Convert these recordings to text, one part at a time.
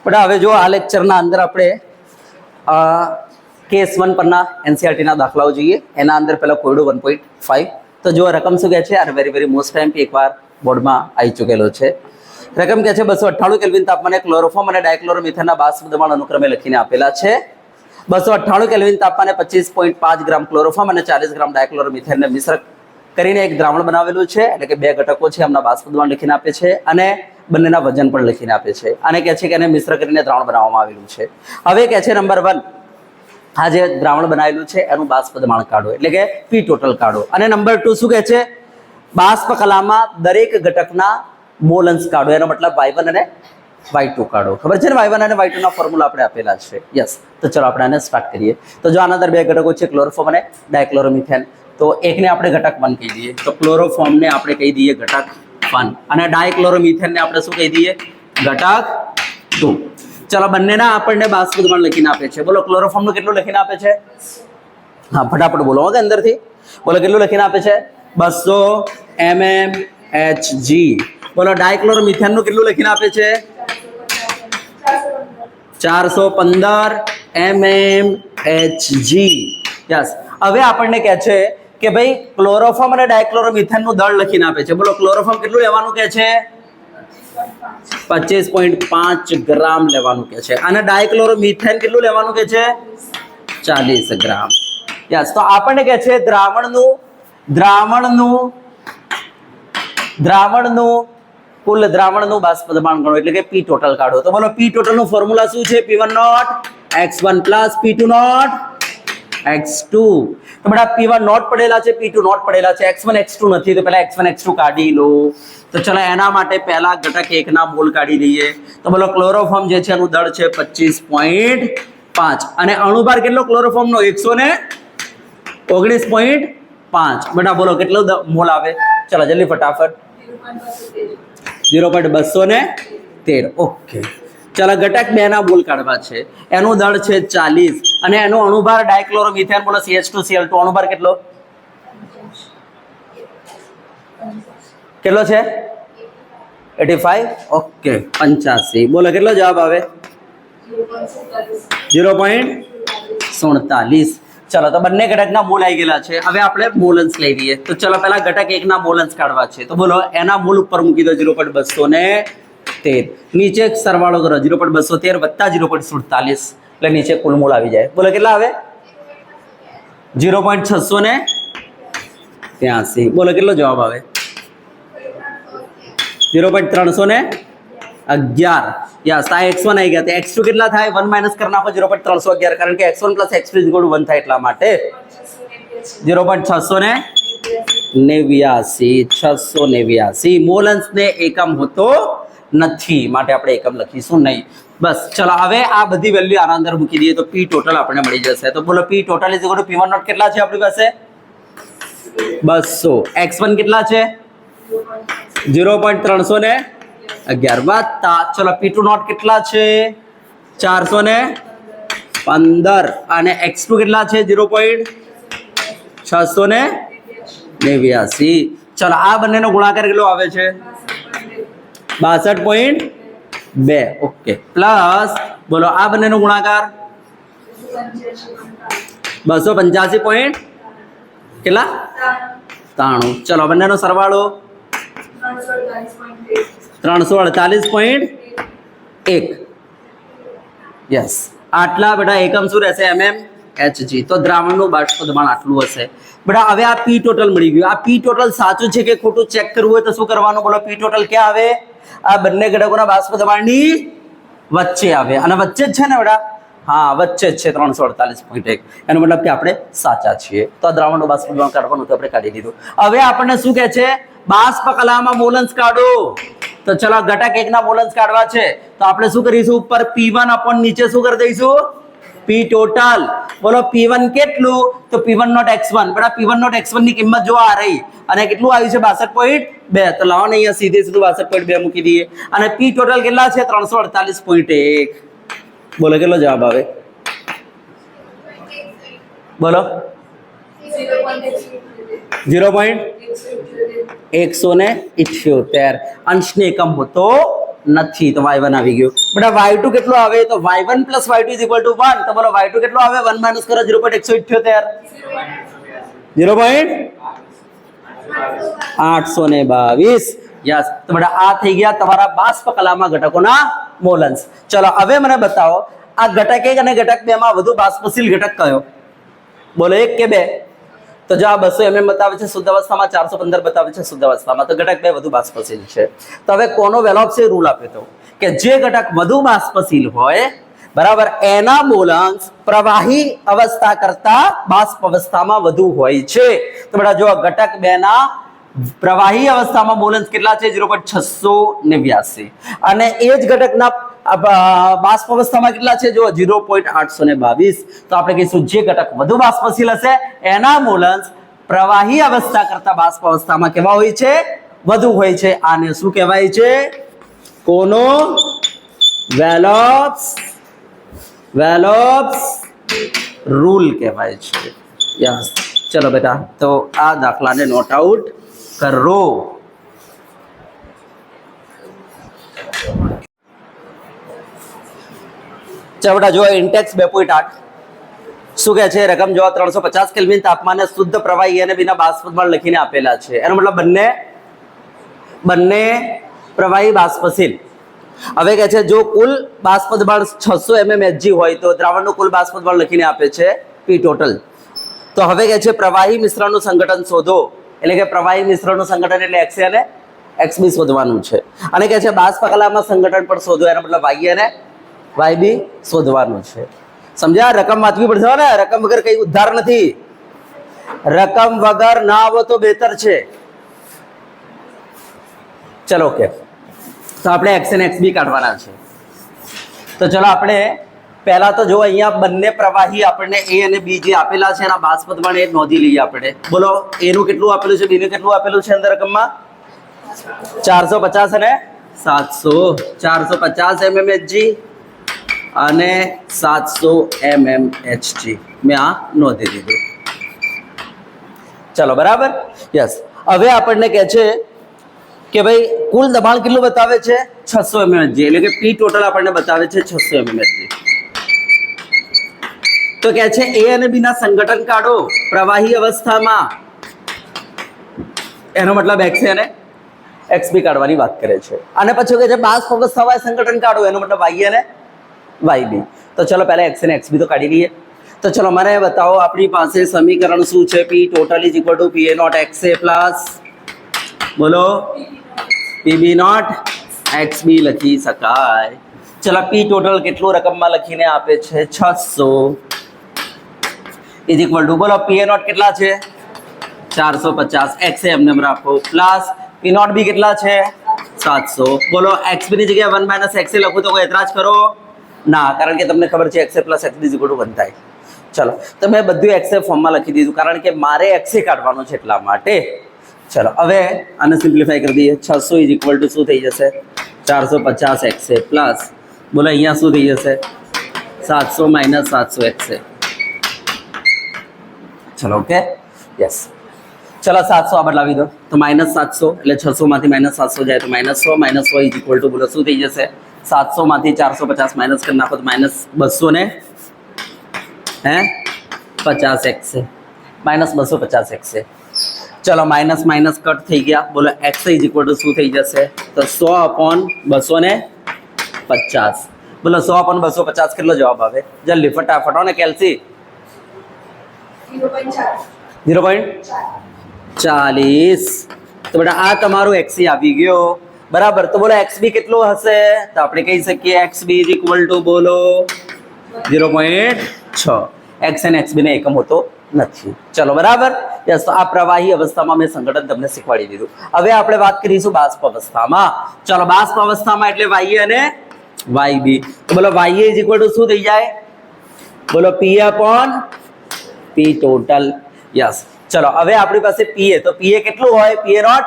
પણ હવે જો આ લેક્ચરના અંદર આપણે કેસ 1 પરના એનસીઆરટી ના દાખલાઓ જોઈએ. એના અંદર પહેલા કોયડો 1.5. તો જો રકમ શું કહે છે, આર વેરી મોસ્ટ ટાઈમ એકવાર બોર્ડમાં આવી ચૂકેલો છે. રકમ કહે છે 298 કેલ્વિન તાપમાને ક્લોરોફોર્મ અને ડાયક્લોરોમિથેનના બાષ્પ દબાણ અનુક્રમે લખીને આપેલા છે. 298 કેલ્વિન તાપમાને 25.5 ગ્રામ ક્લોરોફોર્મ અને 40 ગ્રામ ડાયક્લોરોમિથેનને મિશ્ર કરીને એક દ્રાવણ બનાવેલું છે. એટલે કે બે ઘટકો છે, એમના બાષ્પ દબાણ લખીને આપે છે અને બંનેના વજન પણ લખીને આપે છે. અને કહે છે કે એને મિશ્ર કરીને દ્રાવણ બનાવવામાં આવેલું છે. હવે કહે છે નંબર 1, આ જે દ્રાવણ બનાવેલું છે એનું બાષ્પ દબાણ કાઢો, એટલે કે પી ટોટલ કાઢો. અને નંબર 2 શું કહે છે, બાષ્પ કલામાં દરેક ઘટકના મોલન્સ કાઢો. એનો મતલબ y1 અને y2 કાઢો. ખબર છે ને, y1 અને y2 ના ફોર્મ્યુલા આપણે આપેલા છે. યસ, તો ચલો આપણે આને સ્ટાર્ટ કરીએ. તો જો આના અંદર બે ઘટકો છે, ક્લોરોફોર્મ અને ડાયક્લોરોમિથેન. તો એકને આપણે ઘટક 1 કહી દઈએ, તો ક્લોરોફોર્મને આપણે કહી દઈએ ઘટક 1 અને ડાયક્લોરોમિથેનને આપણે શું કહી દઈએ, ઘટક 2. ચલો બંનેના આપણને બાષ્પ દબાણ લખીને આપે છે. બોલો ક્લોરોફોર્મનું કેટલું લખીને આપે છે? હા, ફટાફટ બોલો કે અંદરથી બોલો, કેટલું લખીને આપે છે? 200 mmHg. બોલો ડાયક્લોરોમિથેનનું કેટલું લખીને આપે છે? 415 mmHg. યસ. હવે આપણને કહે છે કે ભાઈ ક્લોરોફોર્મ અને ડાયક્લોરોમિથેનનું દળ લખીને આપે છે. બોલો ક્લોરોફોર્મ કેટલું લેવાનું કહે છે? 25.5 ગ્રામ લેવાનું કહે છે. અને ડાયક્લોરોમિથેન કેટલું લેવાનું કહે છે? 40 ગ્રામ. યસ. તો આપણને કહે છે કુલ દ્રાવણનું બાષ્પ દબાણ ગણો, એટલે કે પી ટોટલ કાઢો. તો બોલો પી ટોટલ નું ફોર્મ્યુલા શું છે? P1 not x1 plus P2 not x2. તો બેટા P1 નોટ પડેલા છે, P2 નોટ પડેલા છે, x1 x2 નથી, તો પહેલા x1 x2 કાઢી લો. તો ચલો એના માટે પહેલા ઘટક 1 ના મોલ કાઢી લઈએ. તો બોલો ક્લોરોફોર્મ જે છે એનું દળ છે 25.5 અને અણુભાર કેટલો ક્લોરોફોર્મનો? 119.5. બેટા બોલો કેટલો મોલ આવે? ચલો જલ્દી ફટાફટ. 0.213. ઓકે. ચલો ઘટક 2 ના મોલ કાઢવા છે. એનું દળ છે 40 અને એનો અણુભાર ડાયક્લોરોમિથેન બોલો CH2Cl2 અણુભાર કેટલો છે? 85. ઓકે, 85. બોલો કેટલો જવાબ આવે? 0.47. ચલો તો બંને ઘટકના મોલ આવી ગયેલા છે. હવે આપણે મોલન્સ લઈ લઈએ. તો ચલો પહેલા ઘટક 1 ના મોલન્સ કાઢવા છે. તો બોલો એના મોલ ઉપર મૂકી દો 0.213. નીચે સરવાળો કરો 0.213 વત્તા 0.47, એટલે નીચે કુલ મોલ આવી જાય. બોલો કેટલા આવે? 0.683. બોલો કેટલો જવાબ આવે? 0.311. યસ, આ x1 આવી ગયા. x2 કેટલા થાય? 1 માઇનસ કરી નાખો 0.311, કારણ કે x1 પ્લસ x2 = 1 થાય, એટલા માટે 0.689. મોલન્સ ને એકમ હોતો નથી, માટે આપણે એકમ લખીશું નહીં. બસ ચલો હવે આ બધી વેલ્યુ આના અંદર મૂકી દઈએ તો પી ટોટલ આપણે મળી જશે. તો બોલો પી ટોટલ = P1 નોટ કેટલા છે આપણી પાસે? 200. x1 કેટલા છે? 0.311 વત્તા ચલો P2 નોટ કેટલા છે? 415 અને x2 કેટલા છે? 0.689. ચલો આ બંનેનો ગુણાકાર કેટલો આવે છે? 62.2. ઓકે. પ્લસ બોલો આ બંનેનો ગુણાકાર 285 કેટલા? 93. ચલો બંનેનો સરવાળો 348.1. યસ. આટલા બેટા એકમ શું રહેશે? mmHg. તો દ્રાવણનું બાષ્પ દબાણ આટલું હશે. બેટા હવે આ પી ટોટલ મળી ગયું. આ પી ટોટલ સાચું છે કે ખોટું ચેક કરવું હોય તો શું કરવાનું? બોલો પી ટોટલ ક્યાં આવે? આ બંને ઘટકોના બાષ્પ દબાણની વચ્ચે આવે. અને વચ્ચે જ છે ને બેટા? હા, વચ્ચે જ છે 348.1. એનો મતલબ કે આપણે સાચા છીએ. તો આ દ્રાવણનું બાષ્પ દબાણ કાઢવાનું તો આપણે કાઢી દીધું. હવે આપણને શું કહે છે? બાષ્પ કલામાં મોલન્સ કાઢો. તો ચલો ઘટક 1 ના મોલન્સ કાઢવા છે. તો આપણે શું કરીશું? ઉપર P1 અપોન નીચે શું કરી દઈશું? પી ટોટલ. બોલો P1 કેટલું? તો P1 નોટ x1. બેટા P1 નોટ x1 ની કિંમત જો આ રહી અને કેટલું આવ્યું છે? 62.2. તો લાવો ને અહીંયા સીધે સીધું 62.2 મૂકી દઈએ. અને પી ટોટલ કેટલા છે? 348.1. બોલો કેટલો જવાબ આવે? બોલો 0.178. અંશને એકમ હોતો નથી, તો y1 આવી ગયું. બેટા y2 કેટલું આવે? તો y1 + y2 = 1. તો બોલો y2 કેટલું આવે? 1 માઈનસ કરો 0.178, 0.822. યસ. તો બેટા આ થઈ ગયા તમારા બાષ્પ કલામાં ઘટકોના મોલ અંશ. ચલો હવે મને બતાવો આ ઘટક 1 અને ઘટક 2 માં વધુ બાષ્પશીલ ઘટક કયો? બોલો 1 કે 2? તો જો આ 200 mm બતાવે છે શુદ્ધ અવસ્થામાં, 415 બતાવે છે શુદ્ધ અવસ્થામાં, તો ઘટક 2 વધુ બાષ્પશીલ છે. તો હવે કોનો વેલોપ્સી રૂલ આપ્યો તો કે જે ઘટક વધુ બાષ્પશીલ હોય બરાબર એના મોલ અંશ પ્રવાહી અવસ્થા કરતા બાષ્પ અવસ્થામાં વધુ હોય છે. તો બેટા જો ઘટક 2 ના પ્રવાહી અવસ્થામાં મોલ અંશ કેટલા છે? 0.689 અને એ જ ઘટકના બાષ્પ અવસ્થામાં કેટલા છે? જો 0.822. તો આપણે કહીશું જે ઘટક વધુ બાષ્પશીલ હશે એના મોલ અંશ પ્રવાહી અવસ્થા કરતા બાષ્પ અવસ્થામાં કેવા હોય છે? વધુ હોય છે. આને શું કહેવાય છે? કોનો વેલોપ્સ રૂલ કહેવાય છે. યસ. ચલો બેટા તો આ દાખલાને નોટ આઉટ કરો. ચલો બેટા જો ઇન્ટેક્સ 2.8 શું કહે છે? રકમ જો 350 કેલ્વિન તાપમાને શુદ્ધ પ્રવાહી અને વિના બાષ્પદળ લખીને આપેલા છે. એનો મતલબ બંને પ્રવાહી બાષ્પશીલ. હવે કહે છે જો કુલ બાષ્પદળ 600 mmHg હોય તો દ્રાવણનું કુલ બાષ્પદળ લખીને આપે છે P ટોટલ. તો હવે કહે છે પ્રવાહી મિશ્રણનું સંગઠન શોધો. એટલે કે પ્રવાહી મિશ્રણનું સંગઠન એટલે XA અને XB શોધવાનું છે. અને કહે છે બાષ્પ કલામાં સંગઠન પણ શોધો. એનો મતલબ YA અને YB શોધવાનું છે. સમજ્યા? રકમ વાંચવી પડશે ને. રકમ વગર કઈ ઉદ્ધાર નથી. રકમ વગર ના આવો તો બેતર છે. ચલો ઓકે. તો આપણે x અને xb કાઢવાના છે. તો ચલો આપણે પહેલા તો જો અહીંયા બંને પ્રવાહી આપણને a અને b જે આપેલા છે એના બાષ્પદળ એ નોંધી લઈએ આપણે. બોલો a નું કેટલું આપેલું છે, b નું કેટલું આપેલું છે અંદર રકમમાં? 450 અને 700. 450 mmHg અને 700 mmHg મેં આ નોંધી દીધું. ચલો બરાબર. યસ. હવે આપણને કહે છે કે ભાઈ કુલ દબાણ કેટલું બતાવે છે? 600 mmHg. એટલે કે P ટોટલ આપણને બતાવે છે 600 mmHg. તો કહે છે A અને B ના સંગઠન કાઢો પ્રવાહી અવસ્થામાં. એનો મતલબ XA અને XB કાઢવાની વાત કરે છે. અને પછી કહે છે બાષ્પ અવસ્થામાં સંગઠન કાઢો. એનો મતલબ YA અને YB. તો ચલો પહેલા x અને xb તો કાઢી લઈએ. તો ચલો મને બતાવો આપણી પાસે સમીકરણ શું છે? P total = PA0 XA plus બોલો PB0 XB લખી શકાય. ચલો P ટોટલ કેટલું રકમમાં લખીને આપે છે? 600 = બોલો PA0 કેટલા છે? 450. XA એમને રાખો પ્લસ P0B કેટલા છે? 700. બોલો XB ની જગ્યાએ 1 - XA લખું તો કોઈ એતરાજ કરો? ના, કારણ કે તમને ખબર છે XA + XB = 1 થાય. ચલો તો મેં બધું XA ફોર્મમાં લખી દીધું કારણ કે મારે XA કાઢવાનું છે એટલા માટે. ચલો હવે આને સિમ્પ્લિફાઈ કરી દઈએ. 600 = શું થઈ જશે? 450 XA પ્લસ બોલો અહીંયા શું થઈ જશે? 700 - 700 XA. ચલો ઓકે. યસ. ચલો 700 આ બદલાવી દો તો -700 એટલે 600 માંથી -700 જાય તો -100 -100 = બોલો શું થઈ જશે? 700 માંથી 450 માઇનસ કરી નાખો તો -200 ને 50 XA -250 XA. ચલો માઇનસ માઇનસ કટ થઈ ગયા. બોલો XA = શું થઈ જશે? તો 100/250. બોલો 100/250 કેટલો જવાબ આવે? જલ્દી ફટાફટ ને કેલ્સી 0.40. તો બેટા આ તમારું XA આવી ગયો બરાબર. તો બોલો XB કેટલું હશે? તો આપણે કહી શકીએ XB = બોલો 0.6. X અને XB ને એકમ હોતો નથી. ચલો બરાબર. યસ. તો આ પ્રવાહી અવસ્થામાં મેં સંગઠન તમને શીખવાડી દીધું. હવે આપણે વાત કરીશું બાષ્પ અવસ્થામાં. ચલો બાષ્પ અવસ્થામાં એટલે YA અને YB. તો બોલો YA = શું થઈ જાય? બોલો P/P ટોટલ. યસ. ચલો હવે આપણી પાસે PA. તો PA કેટલું હોય? PA0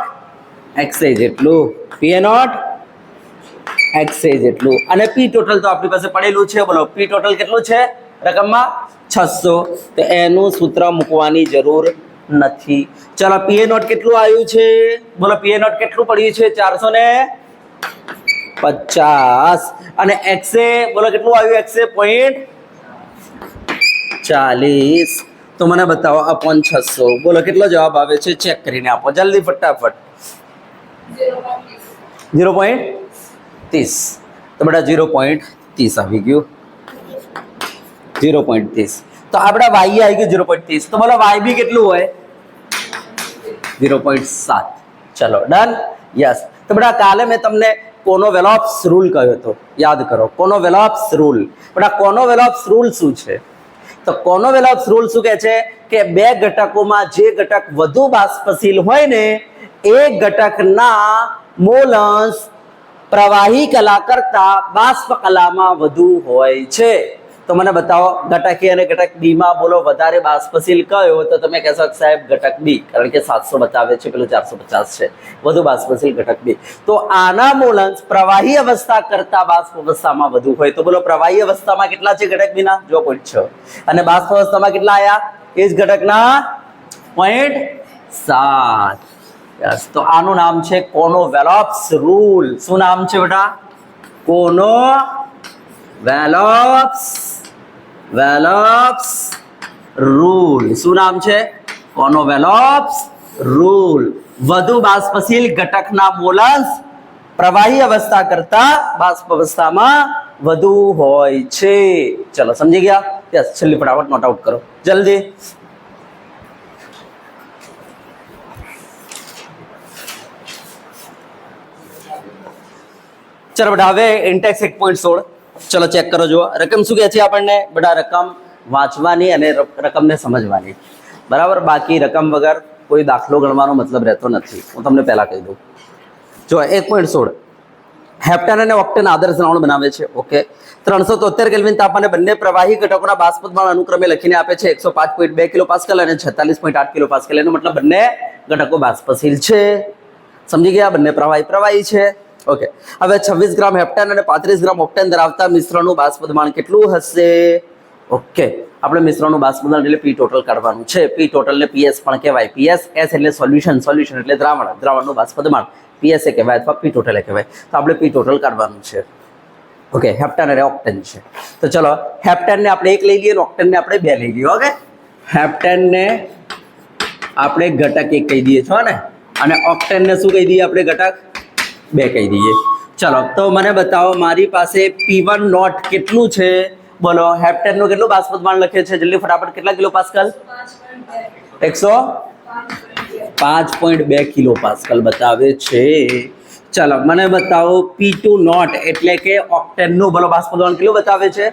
XA જેટલું. PA0 XA જેટલું. અને P ટોટલ તો આપણી પાસે પડેલું છે. બોલો P ટોટલ કેટલું છે રકમમાં? 600. તો એનું સૂત્ર મૂકવાની જરૂર નથી. ચલો PA0 કેટલું આવ્યું છે? બોલો PA0 કેટલું પડ્યું છે? 400 ને 50 અને XA બોલો કેટલું આવ્યું XA 0.40 તો મને બતાવો અપોન 600 બોલો કેટલો જવાબ આવે છે ચેક કરીને આપો જલ્દી ફટાફટ 0.30 તો બેટા 0.30 આવી ગયું 0.30 તો આપણા y આવી ગયું 0.30 તો બોલો y બી કેટલું હોય 0.7 ચલો ડન યસ તો બેટા કાલે મેં તમને કોનોવેલોપ્સ રૂલ કહ્યો હતો યાદ કરો કોનોવેલોપ્સ રૂલ બેટા કોનોવેલોપ્સ રૂલ શું છે તો કોનોવેલોપ્સ રૂલ શું કહે છે કે બે ઘટકોમાં જે ઘટક વધુ બાષ્પશીલ હોય ને એ ઘટકના મોલન્સ પ્રવાહી કલા કરતા બાષ્પ કલામાં વધુ હોય છે તો મને બતાવો ઘટક A અને ઘટક B માં બોલો વધારે બાષ્પશીલ કયો તો તમે કહેશો સાહેબ ઘટક B કારણ કે 700 બતાવે છે પેલું 450 છે વધુ બાષ્પશીલ ઘટક B તો આના મોલન્સ પ્રવાહી અવસ્થા કરતા બાષ્પ અવસ્થામાં વધુ હોય તો બોલો પ્રવાહી અવસ્થામાં કેટલા છે ઘટક B ના જો 0.6 અને બાષ્પ અવસ્થામાં કેટલા આયા એ જ ઘટકના 0.7 યસ તો આનું નામ છે કોનોવેલોપ્સ રૂલ શું નામ છે બેટા કોનોવેલોપ્સ રૂલ શું નામ છે કોનોવેલોપ્સ રૂલ વધુ બાષ્પશીલ ઘટકના મોલન્સ પ્રવાહી અવસ્થા કરતા બાષ્પ અવસ્થામાં વધુ હોય છે ચલો સમજી ગયા યસ છેલ્લી ફટાફટ નોટ આઉટ કરો જલ્દી ચલો બેટા હવે ઇન્ટેક્સ 1.16 ચલો ચેક કરો જો રકમ શું કહે છે આપણને બેટા રકમ વાંચવાની અને રકમને સમજવાની બરાબર બાકી રકમ વગર કોઈ દાખલો ગણવાનો મતલબ રહેતો નથી હું તમને પહેલા કહી દઉં જો 1.16 હેપ્ટન અને ઓક્ટેન આદર્શ દ્રાવણ બનાવે છે ઓકે 373 કેલ્વિન તાપમાને બંને પ્રવાહી ઘટકોના બાષ્પદબાણ અનુક્રમે લખીને આપે છે 105.2 કિલોપાસ્કલ અને 46.8 કિલોપાસ્કલ એનો મતલબ બંને ઘટકો બાષ્પશીલ છે સમજી ગયા બંને પ્રવાહી છે ઓકે હવે 26 ગ્રામ હેપ્ટન અને 35 ગ્રામ ઓક્ટેન ધરાવતા મિશ્રણનું બાષ્પદબાણ કેટલું હશે ઓકે આપણે મિશ્રણનું બાષ્પદબાણ એટલે પી ટોટલ કાઢવાનું છે પી ટોટલ ને પીએસ પણ કહેવાય પીએસ એસ એટલે સોલ્યુશન એટલે દ્રાવણનું બાષ્પદબાણ પીએસ એ કહેવાય અથવા પી ટોટલ કહેવાય તો આપણે પી ટોટલ કાઢવાનું છે ઓકે હેપ્ટન અને ઓક્ટેન છે તો ચલો હેપ્ટનને આપણે એક લઈ લઈએ અને ઓક્ટેનને આપણે બે લઈ લઈએ ઓકે હેપ્ટનને આપણે ઘટક એક કહી દઈએ છો ને અને ઓક્ટેનને શું કહી દઈએ આપણે ઘટક બે કહી દઈએ ચલો તો મને બતાવો મારી પાસે P1 નોટ કેટલું છે બોલો હેપ્ટનનું કેટલું બાષ્પદબાણ લખે છે જલ્દી ફટાફટ કેટલા કિલોપાસ્કલ 105.2 કિલોપાસ્કલ બતાવે છે ચલો મને બતાવો P2 નોટ એટલે કે ઓક્ટેનનું બોલો બાષ્પદબાણ કેટલું બતાવે છે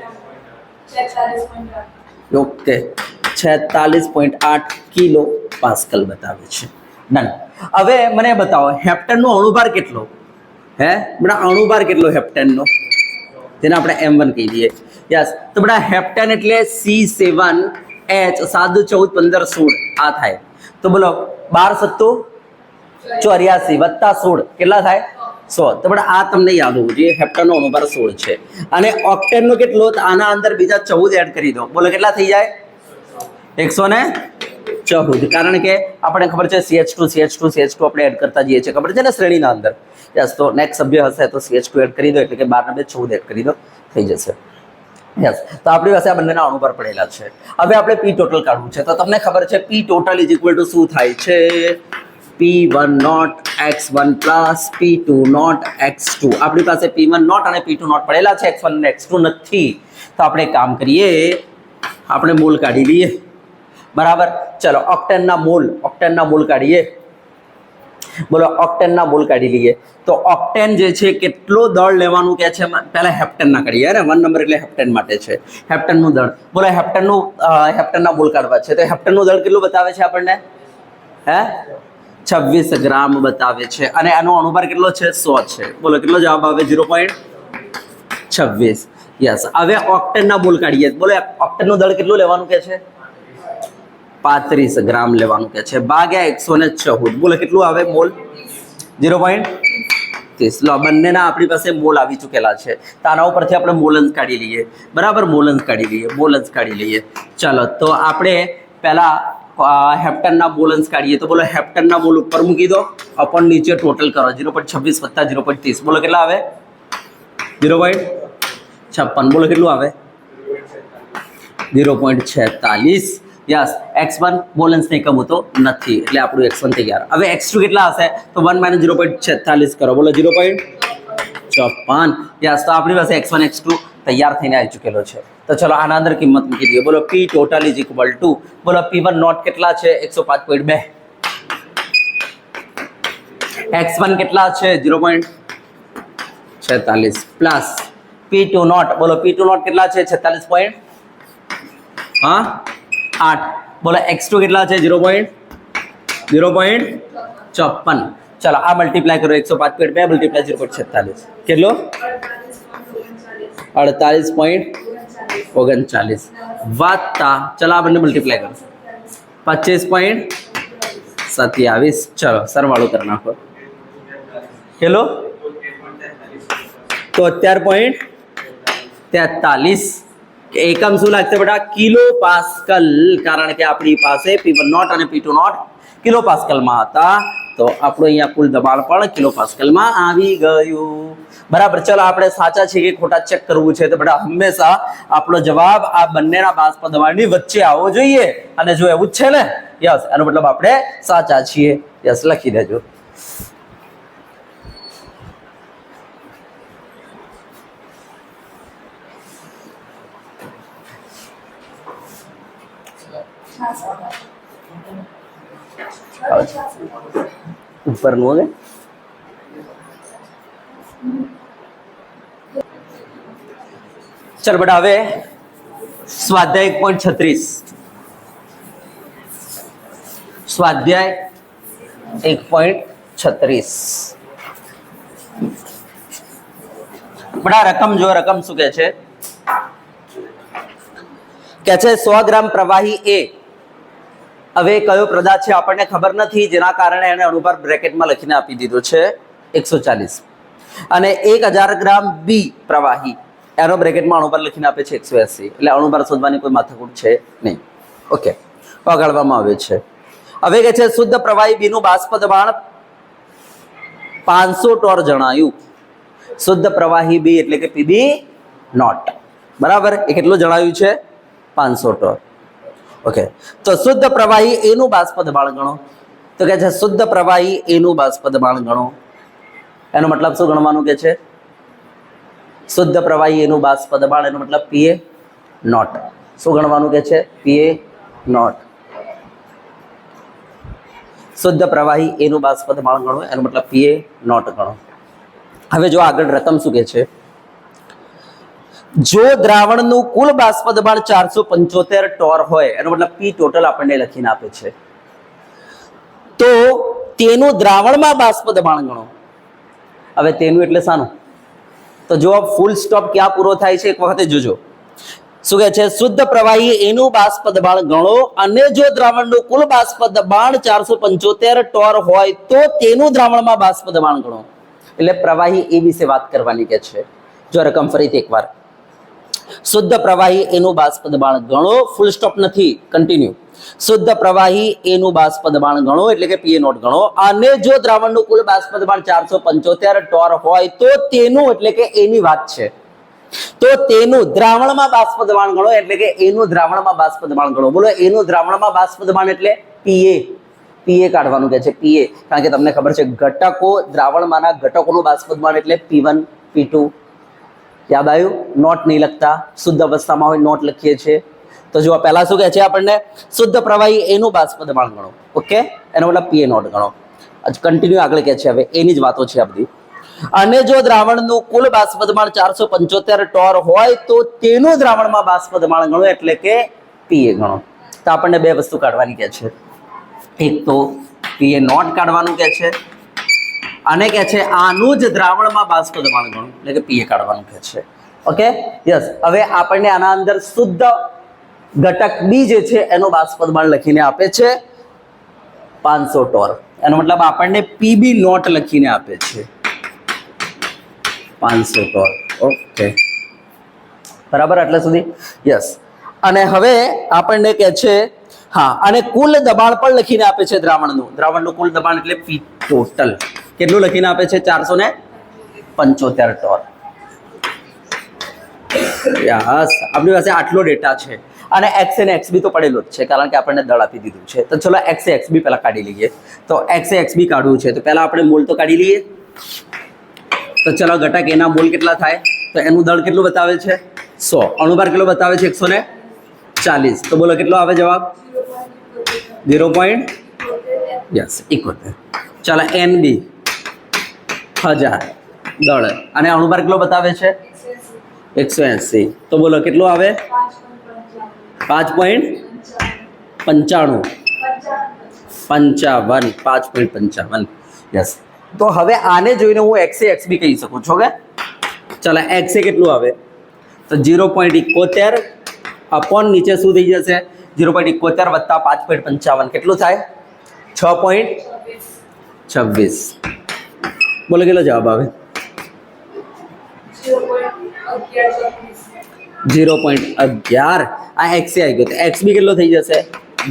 ઓકે 46.8 કિલોપાસ્કલ બતાવે છે ડન હવે મને બતાવો હેપ્ટનનો અણુભાર કેટલો હે બેટા અણુભાર કેટલો હેપ્ટનનો તેને આપણે M1 કહી દઈએ યસ તો બેટા હેપ્ટન એટલે C7H 7 14 15 16 આ થાય તો બોલો 12 7 84 વત્તા 16 કેટલા થાય 100 તો બેટા આ તમને યાદ હોવું જોઈએ હેપ્ટનનો અણુભાર 16 છે અને ઓક્ટેનનો કેટલો તો આના અંદર બીજા 14 એડ કરી દો બોલો કેટલા થઈ જાય 114 કારણ કે આપણને ખબર છે CH2 આપણે એડ કરતા જઈએ છીએ ખબર છે ને શ્રેણીના અંદર યસ તો નેક્સ્ટ સભ્ય હશે તો CH2 એડ કરી દો એટલે કે 12 ને 14 એડ કરી દો થઈ જશે યસ તો આપણી પાસે આ બંનેના અણુભાર પડેલા છે હવે આપણે પી ટોટલ કાઢવું છે તો તમને ખબર છે પી ટોટલ ઇઝ ઇક્વલ ટુ શું થાય છે P1 not x1 plus P2 not x2 આપણી પાસે P1 નોટ અને P2 નોટ પડેલા છે x1 અને x2 નથી તો આપણે કામ કરીએ આપણે મોલ કાઢી લઈએ બરાબર ચલો ઓક્ટેનના મોલ કાઢીએ બોલો ઓક્ટેનના મોલ કાઢી લઈએ તો ઓક્ટેન જે છે કેટલો દળ લેવાનું કે છે પહેલા હેપ્ટનના કાઢીએ ને 1 નંબર એટલે હેપ્ટન માટે છે હેપ્ટનનું દળ બોલો હેપ્ટનના મોલ કાઢવા છે તો હેપ્ટનનું દળ કેટલું બતાવે છે આપણને હે 26 ગ્રામ બતાવે છે અને આનો અણુભાર કેટલો છે 100 છે બોલો કેટલો જવાબ આવે 0.26 યસ હવે ઓક્ટેનના મોલ કાઢીએ બોલો ઓક્ટેનનું દળ કેટલું લેવાનું કે છે 35 ગ્રામ લેવાનું કે છે ભાગ્યા 114 બોલો કેટલું આવે મોલ 0.30 લો બંનેના આપણી પાસે મોલ આવી ચૂકેલા છે તો આના ઉપરથી આપણે મોલન્સ કાઢી લઈએ બરાબર મોલન્સ કાઢી લઈએ ચાલો તો આપણે પહેલા હેપ્ટનના મોલન્સ કાઢીએ તો બોલો હેપ્ટનના મોલ ઉપર મૂકી દો અપોન નીચે ટોટલ કરો 0.26 વત્તા 0.30 બોલો કેટલા આવે 0.56 બોલો કેટલું આવે 0.46 યસ x1 બોલન્સ નહીં કમ તો નથી એટલે આપણું x1 તૈયાર હવે x2 કેટલા હશે તો 1 - 0.46 કરો બોલો 0.54 યસ તો આપણી પાસે x1 x2 તૈયાર થઈને આવી ચૂકેલો છે તો ચલો આના અંદર કિંમત મૂકી દઈએ બોલો p total = બોલો p1 નોટ કેટલા છે 105.2 x1 કેટલા છે 0.46 પ્લસ p2 નોટ બોલો p2 નોટ કેટલા છે 46. 8 બોલો x2 કેટલા છે 0.54 ચલો આ મલ્ટીપ્લાય કરો 105.2 મલ્ટીપ્લાય 0.46 કેટલો 48.39 વાતા ચલો આ બંને મલ્ટીપ્લાય કરો 25.27 ચલો સરવાળો કરી નાખો કેટલો 73.43 એકમ શું લાગશે બેટા કિલો પાસ્કલ કારણ કે આપણી પાસે p1 નોટ અને p2 નોટ કિલો પાસ્કલમાં હતા તો આપણું અહીંયા કુલ દબાણ પણ કિલો પાસ્કલમાં આવી ગયું બરાબર ચલો આપણે સાચા છે કે ખોટા ચેક કરવું છે તો બેટા હંમેશા આપણો જવાબ આ બંનેના બાષ્પ દબાણની વચ્ચે આવવો જોઈએ અને જો એવું જ છે ને યસ એનો મતલબ આપણે સાચા છીએ યસ લખી દેજો ऊपर नो है चल बेटा हवे स्वाध्याय 1.36 स्वाध्याय 1.36 बेटा रकम जो रकम शू के 100 ग्राम प्रवाही ए હવે કયો પદાર્થ છે આપણને ખબર નથી જેના કારણે એને અણુભાર બ્રેકેટમાં લખીને આપી દીધો છે 140 અને 1000 ગ્રામ બી પ્રવાહી એનો બ્રેકેટમાં અણુભાર લખીને આપે છે 180 એટલે અણુભાર શોધવાની કોઈ માથાકૂટ છે નહીં ઓકે પગાડવામાં આવે છે હવે કે છે શુદ્ધ પ્રવાહી બી નું બાષ્પ દબાણ 500 ટોર જણાયું શુદ્ધ પ્રવાહી બી એટલે કે પીબી નોટ બરાબર એ કેટલું જણાયું છે 500 ટોર ઓકે તો શુદ્ધ પ્રવાહી એ નું બાષ્પ દબાણ ગણો તો કે છે શુદ્ધ પ્રવાહી એ નું બાષ્પ દબાણ ગણો એનો મતલબ શું ગણવાનું કે છે શુદ્ધ પ્રવાહી એ નું બાષ્પ દબાણ એનો મતલબ પીએ નોટ શું ગણવાનું કે છે પીએ નોટ શુદ્ધ પ્રવાહી એ નું બાષ્પ દબાણ ગણો એનો મતલબ પીએ નોટ ગણો હવે જો આગળ રકમ શું કે છે જો દ્રાવણનું કુલ બાષ્પ દબાણ 475 ટોર હોય એનો મતલબ પી ટોટલ આપણને લખીને આપે છે તો તેનું દ્રાવણમાં બાષ્પ દબાણ ગણો હવે તેનું એટલે શાનું તો જો ફૂલ સ્ટોપ ક્યાં પૂરો થાય છે એક વખતે જોજો શું કહે છે શુદ્ધ પ્રવાહી એનું બાષ્પ દબાણ ગણો અને જો દ્રાવણનું કુલ બાષ્પ દબાણ 475 ટોર હોય તો તેનું દ્રાવણમાં બાષ્પ દબાણ ગણો એટલે પ્રવાહી એ વિશે વાત કરવાની કે છે જો રકમ ફરીથી એકવાર શુદ્ધ પ્રવાહી એનું બાષ્પ દબાણ ગણો ફૂલ સ્ટોપ નથી કન્ટિન્યુ શુદ્ધ પ્રવાહી એનું બાષ્પ દબાણ ગણો એટલે કે પીએ નોટ ગણો અને જો દ્રાવણનું કુલ બાષ્પ દબાણ 475 ટોર હોય તો તેનું એટલે કે એની વાત છે તો તેનું દ્રાવણમાં બાષ્પ દબાણ ગણો એટલે કે એનું દ્રાવણમાં બાષ્પ દબાણ ગણો બોલો એનું દ્રાવણમાં બાષ્પ દબાણ એટલે પીએ પીએ કાઢવાનું કે છે પીએ કારણ કે તમને ખબર છે ઘટકો દ્રાવણમાંના ઘટકોનું બાષ્પ દબાણ એટલે P1 P2 યાદ આવ્યું નોટ નહીં લખતા શુદ્ધ અવસ્થામાં હોય નોટ લખીએ છીએ તો જો પહેલા શું કહે છે આપણને શુદ્ધ પ્રવાહી એનું બાષ્પ દબાણ ગણો ઓકે એનો મતલબ પીએ નોટ ગણો કન્ટિન્યુ આગળ કહે છે હવે એની જ વાતો છે આ બધી અને જો દ્રાવણનું કુલ બાષ્પ દબાણ 475 ટોર હોય તો તેનું દ્રાવણમાં બાષ્પ દબાણ ગણો એટલે કે પીએ ગણો તો આપણને બે વસ્તુ કાઢવાની કહે છે એક તો પીએ નોટ કાઢવાનું કહે છે અને કહે છે આનું જ દ્રાવણમાં બાષ્પ દબાણ ગણો એટલે કે પીએ કાઢવાનું કહે છે ઓકે યસ હવે આપણને આના અંદર શુદ્ધ ઘટક બી જે છે એનો બાષ્પ દબાણ લખીને આપે છે 500 ટોર એનો મતલબ આપણને પીબી નોટ લખીને આપે છે 500 ટોર ઓકે બરાબર એટલે સુધી યસ અને હવે આપણને કહે છે હા અને કુલ દબાણ પણ લખીને આપે છે દ્રાવણનું કુલ દબાણ એટલે પી ટોટલ કેટલું લખીને આપે છે 475 ટોર યસ, આપણી પાસે આટલો ડેટા છે અને એક્સ અને એક્સ બી તો પડેલો જ છે કારણ કે આપણને દળ આપી દીધું છે. તો ચલો એક્સ એ એક્સ બી પહેલાં કાઢી લઈએ. તો એક્સ એ એક્સ બી કાઢવું છે તો પહેલાં આપણે મોલ તો કાઢી લઈએ. તો ચલો ઘટક એના મોલ કેટલા થાય? તો એનું દળ કેટલું બતાવે છે? 100. અણુભાર કેટલો બતાવે છે? 140. તો બોલો કેટલો આવે જવાબ? 0. યસ 71. ચાલો એન બી 1000 દળ અને અણુભાર કેટલો બતાવે છે? 180. તો બોલો કેટલું આવે? 5.95. 5.55. યસ. તો હવે આને જોઈને હું એક્સ એ એક્સ બી કહી શકું છું કે ચાલો એક્સ એ કેટલું આવે? તો 0.71 અપોન નીચે શું થઈ જશે? 0.71 વત્તા 5.55 કેટલું થાય? 6.26. બોલો કેટલો જવાબ આવે? 0.11. આ એક્સ એ આવી ગયો તો એક્સ બી કેટલો થઈ જશે?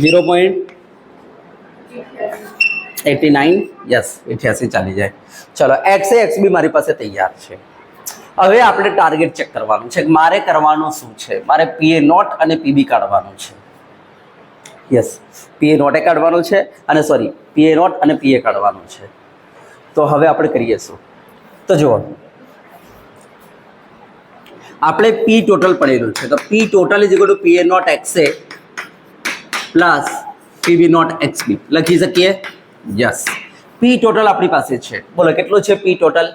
0.89. યસ 88 ચાલી જાય. ચલો એક્સ એ એક્સ બી મારી પાસે તૈયાર છે. હવે આપણે ટાર્ગેટ ચેક કરવાનું છે. મારે કરવાનું શું છે? મારે પીએ નોટ અને પીબી કાઢવાનું છે. યસ, પીએ નોટે કાઢવાનું છે અને સોરી પીએ નોટ અને પીએ કાઢવાનું છે. તો હવે આપણે કરીએ શું? તો જુઓ આપણે પી ટોટલ પડેલું છે તો P total is equal to PA naught X A plus PB naught X B લખી શકીએ. યસ, પી ટોટલ આપણી પાસે છે. બોલો કેટલું છે પી ટોટલ?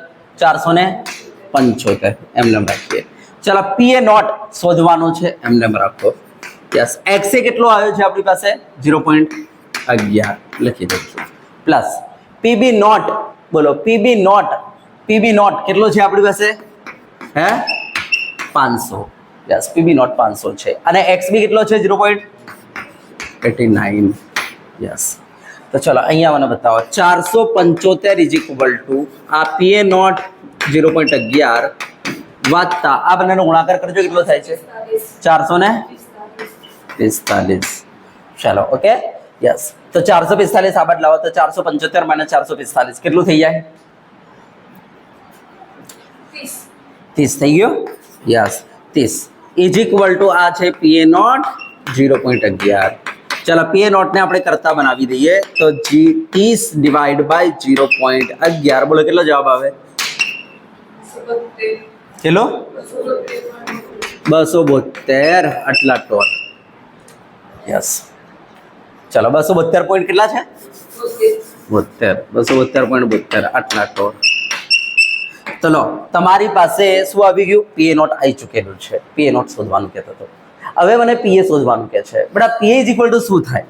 475. એમ રાખીએ. ચાલો પીએ નોટ શોધવાનું છે. એમ રાખો. યસ, એક્સ એ કેટલો આવ્યો છે આપણી પાસે? 0.11 લખી દઈશું પ્લસ પીબી નોટ. બોલો પીબી નોટ કેટલો છે આપણી પાસે? હે 500. યસ, પીબી નોટ 500 છે અને એક્સ બી કેટલો છે? 0.89. યસ. તો ચલો અહીંયા મને બતાવો 475 ઇઝ ઇક્વલ ટુ આ પીએ નોટ 0.11 વત્તા આ બંનેનો ગુણાકાર કરજો કેટલો થાય છે? 445. ચાલો ઓકે. યસ, તો 445 આ બાદ લાવો તો 475 માઇનસ 445 કેટલું થઈ જાય? 30 થઈ ગયો. યસ 30 ઇઝ ઇક્વલ ટુ આ છે પીએ નોટ 0.11. ચાલો પીએ નોટને આપણે કરતા બનાવી દઈએ તો 30 ડિવાઈડ બાય 0.11. બોલો કેટલો જવાબ આવે? કેટલો? 272 આટલા ટોન. યસ. ચાલો 272 પોઈન્ટ કેટલા છે? 272.72 આટલા ટોન. ચલો તમારી પાસે શું આવી ગયું? પીએ નોટ આવી ચૂકેલું છે. પીએ નોટ શોધવાનું કહેતો હતો. હવે મને પીએ શોધવાનું કહે છે. બટ આ પીએ ઇઝ ઇક્વલ ટુ શું થાય?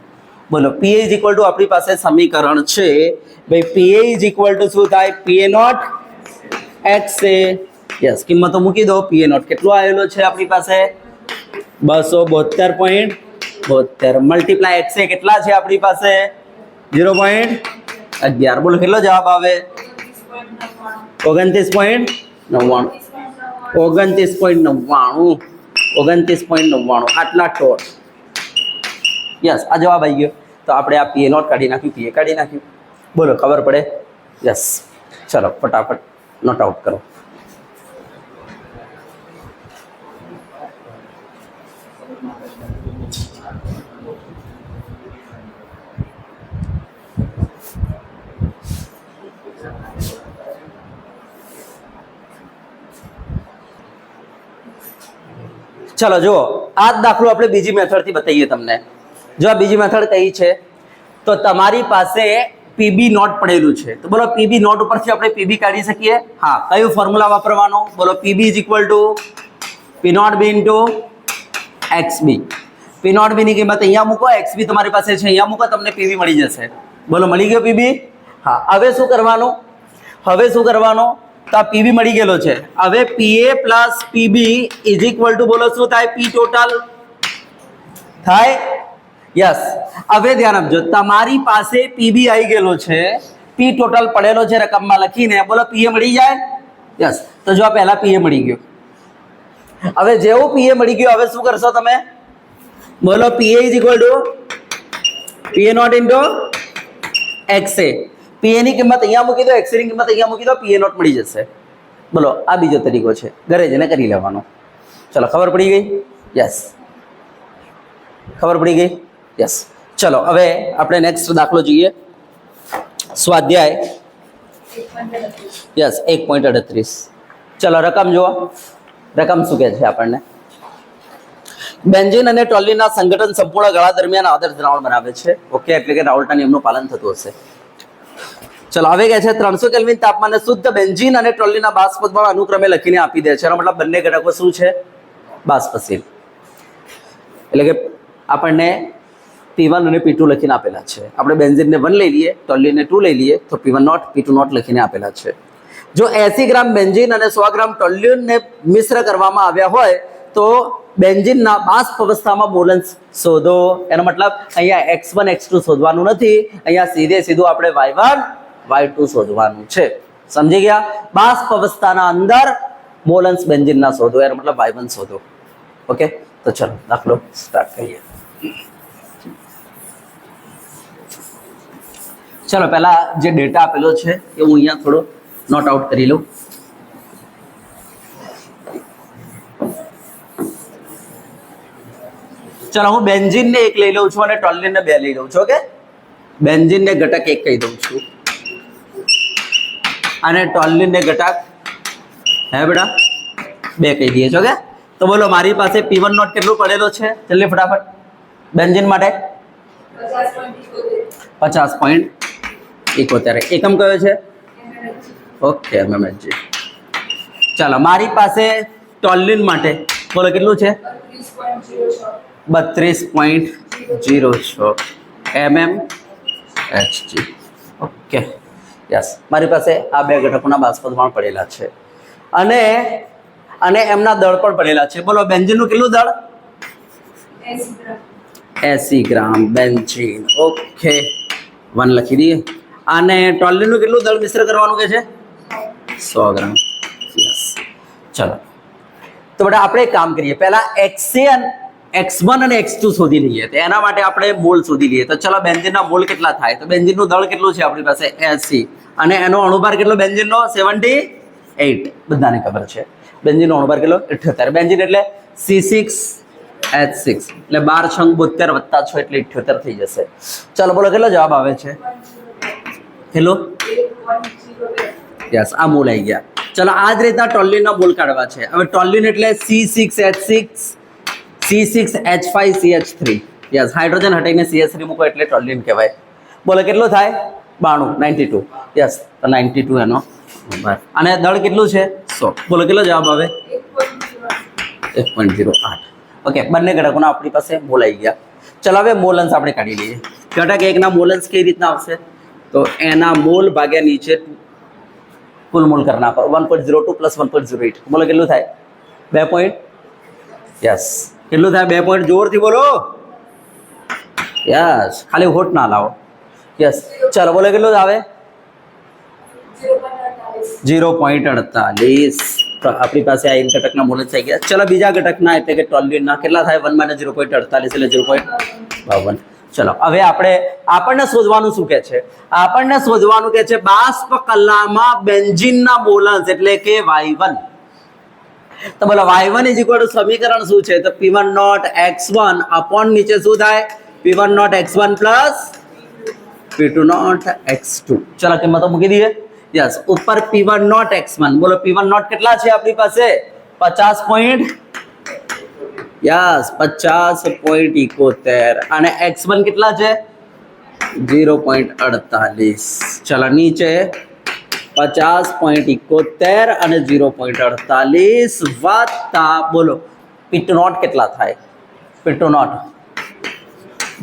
બોલો પીએ ઇઝ ઇક્વલ ટુ આપણી પાસે સમીકરણ છે ભાઈ પીએ ઇઝ ઇક્વલ ટુ શું થાય? પીએ નોટ એક્સ એ. યસ, કિંમતો મૂકી દો. પીએ નોટ કેટલો આવેલો છે આપણી પાસે? 272.72 મલ્ટીપ્લાય એક્સ એ કેટલા છે આપણી પાસે? 0.11. બોલો કેટલો જવાબ આવે? 29.99 આટલા ટોર. યસ, આ જવાબ આવી ગયો. તો આપણે આ પીએ નોટ કાઢી નાખ્યું, પીએ કાઢી નાખ્યું. બોલો ખબર પડે? યસ. ચલો ફટાફટ નોટ આઉટ કરો. ચલો જુઓ આ જ દાખલો આપણે બીજી મેથડથી બતાવીએ તમને. જો આ બીજી મેથડ કઈ છે તો તમારી પાસે પીબી નોટ પડેલું છે તો બોલો પીબી નોટ ઉપરથી આપણે પીબી કાઢી શકીએ. હા, કયો ફોર્મ્યુલા વાપરવાનો? બોલો PB is equal to P naught B into X B. P naught બીની કિંમત અહીંયા મૂકો, એક્સ બી તમારી પાસે છે અહીંયા મૂકો, તમને પીબી મળી જશે. બોલો મળી ગયો પીબી? હા. હવે શું કરવાનું? તો આ પીબી મળી ગયેલો છે. હવે PA plus PB is equal to બોલો શું થાય? પી ટોટલ થાય. યસ. હવે ધ્યાન આપજો, તમારી પાસે પીબી આવી ગયેલો છે, પી ટોટલ પડેલો છે રકમમાં લખીને. બોલો પીએ મળી જાય. યસ. તો જો આ પહેલા પીએ મળી ગયો. હવે જેવું પીએ મળી ગયું હવે શું કરશો તમે? બોલો PA is equal to PA naught into X A. PA ની કિંમત અહીંયા મૂકી દો, એક્સ ની કિંમત અહીંયા મૂકી દો, પીએ નોટ મળી જશે. બોલો આ બીજો તરીકો છે, ઘરે જઈને કરી લેવાનો. ચલો ખબર પડી ગઈ? યસ, ખબર પડી ગઈ? યસ. ચલો હવે આપણે નેક્સ્ટ દાખલો જોઈએ. સ્વાધ્યાય યસ 1.38. ચલો રકમ જુઓ. રકમ શું કહે છે આપણને? બેન્ઝીન અને ટોલ્યુઈનના સંગઠન સંપૂર્ણ ગાળા દરમિયાન આદર્શ દ્રાવણ બનાવે છે. ઓકે, એટલે કે રાઉલ્ટના નિયમનું પાલન થતું હશે. ચલો હવે કહે છે 300 કેલ્વિન તાપમાને શુદ્ધ બેન્ઝીન અને ટોલ્યુઈનના બાષ્પદ્રાવણ અનુક્રમે લખીને આપી દે છે. એનો મતલબ બંને ઘટકો શું છે? બાષ્પશીલ. એટલે કે આપણને P1 અને P2 લખીને આપેલા છે. આપણે બેન્ઝીનને 1 લઈ લઈએ, ટોલ્યુઈનને 2 લઈ લઈએ તો P1 નોટ P2 નોટ લખીને આપેલા છે. જો 80 ગ્રામ બેન્ઝીન અને 100 ગ્રામ ટોલ્યુઈનને મિશ્ર કરવામાં આવ્યા હોય તો બેન્ઝીનના બાષ્પ અવસ્થામાં મોલન્સ શોધો. એનો મતલબ અહીંયા x1 x2 શોધવાનું નથી, અહીંયા સીધું આપણે y1 y2 શોધવાનું છે. સમજી ગયા? બાષ્પ અવસ્થાના અંદર મોલન્સ બેન્ઝીનના શોધો, એનો મતલબ y1 શોધો. ઓકે, તો ચલો દાખલો સ્ટાર્ટ કરીએ. ચલો પહેલા જે ડેટા આપેલો છે એ હું અહીંયા થોડો નોટ આઉટ કરી લઉં. ચલો હું બેન્ઝીનને 1 લઈ લઉં છું અને ટોલ્યુઈનને 2 લઈ લઉં છું. ઓકે, બેન્ઝીનને ઘટક 1 કહી દઉં છું અને ટોલ્યુઈનને ઘટક હે બેટા 2 કહી દઈએ છો. ઓકે, તો બોલો મારી પાસે P1 નોટ કેટલું પડેલો છે? જલ્દી ફટાફટ. બેન્ઝીન માટે 50.71. એકમ કયો છે? Okay, mmHg. ચાલો મારી પાસે ટોલ્યુઈન માટે બોલો કેટલું છે? 32.06 mmHg. Okay, yes. મારી પાસે આ બે ઘટકોના બાષ્પદ્રાવણ પડેલા છે અને એમના દળ પણ પડેલા છે. બોલો બેન્ઝીનનું કેટલું દળ? 80 ગ્રામ બેન્ઝીન. ઓકે, 1 લખી દઈએ. અને ટોલ્યુઈનનું કેટલું દળ મિશ્ર કરવાનું કે છે? 100 ગ્રામ. યસ. ચલો તો બેટા આપણે એક કામ કરીએ, પહેલા x1 અને x2 શોધી લઈએ. તો એના માટે આપણે મોલ શોધી લઈએ. તો ચલો બેન્ઝીનના મોલ કેટલા થાય? તો બેન્ઝીનનું દળ કેટલું છે આપણી પાસે? 80. અને એનો અણુભાર કેટલો બેન્ઝીનનો? 78. બધાને ખબર છે બેન્ઝીનનો અણુભાર કેટલો? 78. બેન્ઝીન એટલે C6H6 એટલે 12 છંગ 72 વત્તા 6 એટલે 78 થઈ જશે. ચાલો બોલો કેટલો જવાબ આવે છે? હેલો, યસ, આ મોલ આવી ગયા. ચલો આ જ રીતના ટોલ્યુઈનના મોલ કાઢવા છે. હવે ટોલ્યુઈન એટલે C6H6 C6H5CH3. Yes, hydrogen હટાવીને CH3 મૂકો એટલે ટોલ્યુઈન કહેવાય. બોલો કેટલું થાય? 92. યસ, તો 92 એનો નંબર. અને દળ કેટલું છે? 100. બોલો કેટલો જવાબ આવે? 1.08. ઓકે, બંને ઘટકોના આપણી પાસે મોલ આવી ગયા. ચલો હવે મોલન્સ આપણે કાઢી લઈએ. ઘટક 1 ના મોલન્સ કઈ રીતના આવશે? તો એના મોલ ભાગ્યા નીચે કુલ મોલ કરના પર 1.02 + 1.08. બોલો કેટલું થાય? 2. યસ, કેટલું થાય? 2 પોઈન્ટ. જોરથી બોલો. યસ, ખાલી હોટ ના લાવો. યસ, ચાલો બોલો કેટલું આવે? 0.48. તો આપણી પાસે આ એક ઘટકના મોલ થઈ ગયા. ચલો બીજા ઘટકના એટલે કે ટોલ્યુઈનના કેટલા થાય? 1 - 0.48 એટલે 0.52. ચલો હવે આપણને શોધવાનું શું કહે છે? આપણને શોધવાનું કહે છે બાષ્પ કલામાં બેન્ઝીનના મોલન્સ એટલે કે y1. તો બોલો y1 = સમીકરણ શું છે? તો P1 નોટ x1 અપોન નીચે શું થાય? P1 not x1 plus P2 not x2. ચલો કિંમતો મૂકી દઈએ. યસ, ઉપર P1 નોટ x1. બોલો P1 નોટ કેટલા છે આપણી પાસે? 50. યસ, 50.71. અને x1 કેટલા છે? 0.48. ચલો નીચે 50.71 અને 0.48 વત્તા બોલો P2 નોટ કેટલા થાય? P2 not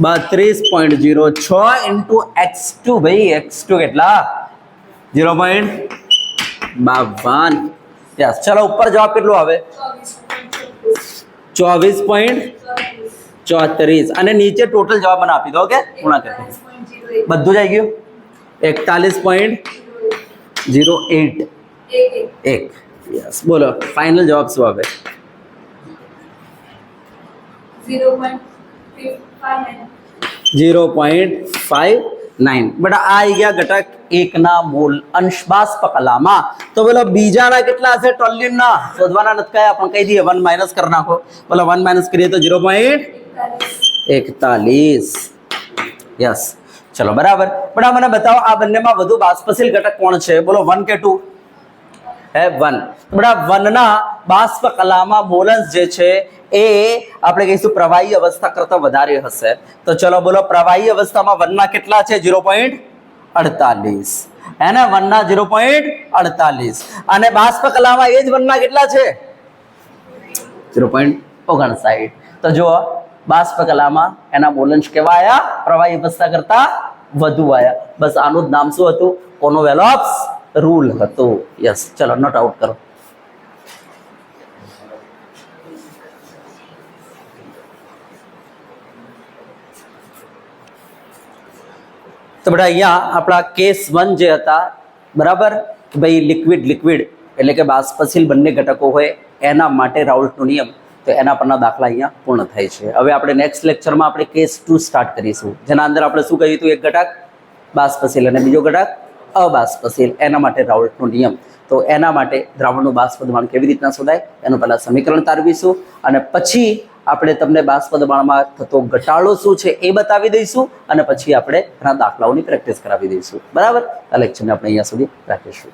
32.06 into x2. ભાઈ x2 કેટલા? 0.52. યસ, ચલો ઉપર જવાબ કેટલો આવે? 24.34. અને નીચે ટોટલ જવાબ મને આપી દો. ઓકે, ગુણાકાર બધું જ આવી ગયું. 41.08. યસ, બોલો ફાઇનલ જવાબ શું આવે? 0.5 9 બેટા આ આવી ગયા ઘટક 1 ના મોલ અંશ બાષ્પ કલામાં. તો બોલો બીજાના કેટલા હશે ટોલ્યુનના શોધવાના નથી કયા પણ કહી દઈએ 1 માઇનસ કરી નાખો. બોલો 1 માઇનસ કરીએ તો 0.41. યસ ચલો બરાબર. પણ મને બતાવો આ બંનેમાં વધુ બાષ્પશીલ ઘટક કોણ છે? બોલો 1 કે 2? હે 1. બડા 1 ના બાષ્પ કલામાં મોલન્સ જે છે એ આપણે કહીશું પ્રવાહી અવસ્થા કરતા વધારે હશે. તો ચલો બોલો પ્રવાહી અવસ્થામાં 1 ના કેટલા છે? 0.48. એને 1 ના 0.48 અને બાષ્પ કલામાં એ જ 1 ના કેટલા છે? 0.59. તો જો બાષ્પ કલામાં એના મોલન્સ કેવા આયા? પ્રવાહી અવસ્થા કરતા વધુ આયા. બસ આનું જ નામ શું હતું? કોનોવેલોપ્સ રૂલ હતું. યસ ચલો નોટ આઉટ કરો. તો બેટા અહીંયા આપણા કેસ 1 જે હતા બરાબર, ભાઈ લિક્વિડ એટલે કે બાષ્પશીલ બંને ઘટકો હોય એના માટે રાઉલ્ટનો નિયમ, તો એના પરના દાખલા અહીંયા પૂર્ણ થાય છે. હવે આપણે નેક્સ્ટ લેક્ચરમાં આપણે કેસ 2 સ્ટાર્ટ કરીશું, જેના અંદર આપણે શું કહ્યું હતું? એક ઘટક બાષ્પશીલ અને બીજો ઘટક અબાષ્પશીલ, એના માટે રાઉલ્ટનો નિયમ. તો એના માટે દ્રાવણનું બાષ્પ દબાણ કેવી રીતના શોધાય એનું પહેલા સમીકરણ તારવીશું અને પછી આપણે તમને બાષ્પ દબાણમાં થતો ઘટાડો શું છે એ બતાવી દઈશું અને પછી આપણે ઘણા દાખલાઓની પ્રેક્ટિસ કરાવી દઈશું. બરાબર? આ લેક્ચરને આપણે અહીંયા સુધી રાખીશું.